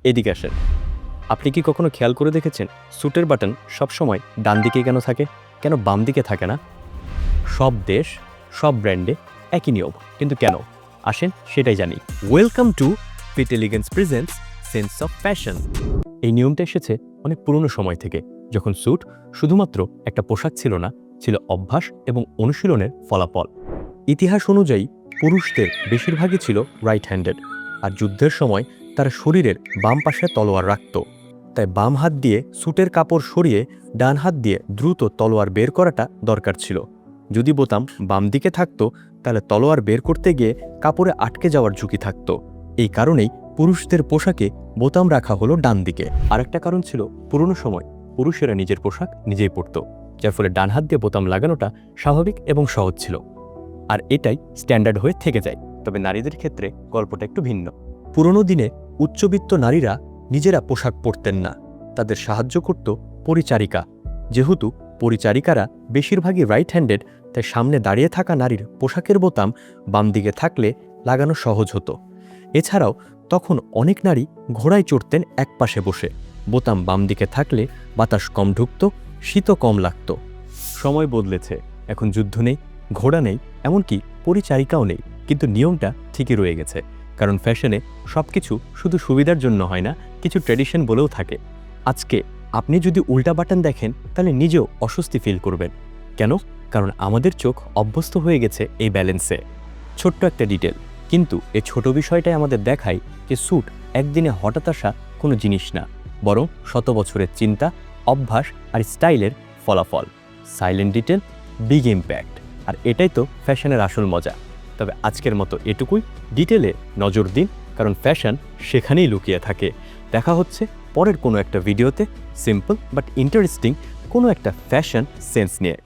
এদিকে আসেন। আপনি কি কখনো খেয়াল করে দেখেছেন স্যুটের বাটন সবসময় ডান দিকে কেন থাকে, কেন বাম দিকে থাকে না? সব দেশ, সব ব্র্যান্ডে একই নিয়ম, কিন্তু কেন? আসেন সেটাই জানি। Welcome to Fit Elegance presents sense of fashion. এই নিয়মটা এসেছে অনেক পুরনো সময় থেকে, যখন স্যুট শুধুমাত্র একটা পোশাক ছিল না, ছিল অভ্যাস এবং অনুশীলনের ফলাফল। ইতিহাস অনুযায়ী পুরুষদের বেশিরভাগই ছিল রাইট হ্যান্ডেড, আর যুদ্ধের সময় তারা শরীরের বাম পাশে তলোয়ার রাখত। তাই বাম হাত দিয়ে স্যুটের কাপড় সরিয়ে ডান হাত দিয়ে দ্রুত তলোয়ার বের করাটা দরকার ছিল। যদি বোতাম বাম দিকে থাকতো, তাহলে তলোয়ার বের করতে গিয়ে কাপড়ে আটকে যাওয়ার ঝুঁকি থাকত। এই কারণেই পুরুষদের পোশাকে বোতাম রাখা হলো ডান দিকে। আরেকটা কারণ ছিল, পুরনো সময় পুরুষেরা নিজের পোশাক নিজেই পরত, যার ফলে ডান হাত দিয়ে বোতাম লাগানোটা স্বাভাবিক এবং সহজ ছিল। আর এটাই স্ট্যান্ডার্ড হয়ে থেকে যায়। তবে নারীদের ক্ষেত্রে গল্পটা একটু ভিন্ন। পুরনো দিনে উচ্চবিত্ত নারীরা নিজেরা পোশাক পরতেন না, তাদের সাহায্য করত পরিচারিকা। যেহেতু পরিচারিকারা বেশিরভাগই রাইট হ্যান্ডেড, তাই সামনে দাঁড়িয়ে থাকা নারীর পোশাকের বোতাম বাম দিকে থাকলে লাগানো সহজ হতো। এছাড়াও তখন অনেক নারী ঘোড়ায় চড়তেন একপাশে বসে। বোতাম বাম দিকে থাকলে বাতাস কম ঢুকত, শীতও কম লাগত। সময় বদলেছে, এখন যুদ্ধ নেই, ঘোড়া নেই, এমনকি পরিচারিকাও নেই, কিন্তু নিয়মটা ঠিকই রয়ে গেছে। কারণ ফ্যাশনে সবকিছু শুধু সুবিধার জন্য হয় না, কিছু ট্র্যাডিশন বলেও থাকে। আজকে আপনি যদি উল্টা বাটন দেখেন, তাহলে নিজেও অস্বস্তি ফিল করবেন। কেন? কারণ আমাদের চোখ অভ্যস্ত হয়ে গেছে এই ব্যালেন্সে। ছোট্ট একটা ডিটেল, কিন্তু এই ছোট বিষয়টাই আমাদের দেখায় যে স্যুট একদিনে হঠাৎ আসা কোনো জিনিস না, বরং শত বছরের চিন্তা, অভ্যাস আর স্টাইলের ফলাফল। Silent detail, big impact. আর এটাই তো ফ্যাশনের আসল মজা। তবে আজকের মতো এটুকুই। ডিটেলে নজর দিন, কারণ ফ্যাশন সেখানেই লুকিয়ে থাকে। দেখা হচ্ছে পরের কোনো একটা ভিডিওতে, সিম্পল বাট ইন্টারেস্টিং কোনো একটা ফ্যাশন সেন্স নিয়ে।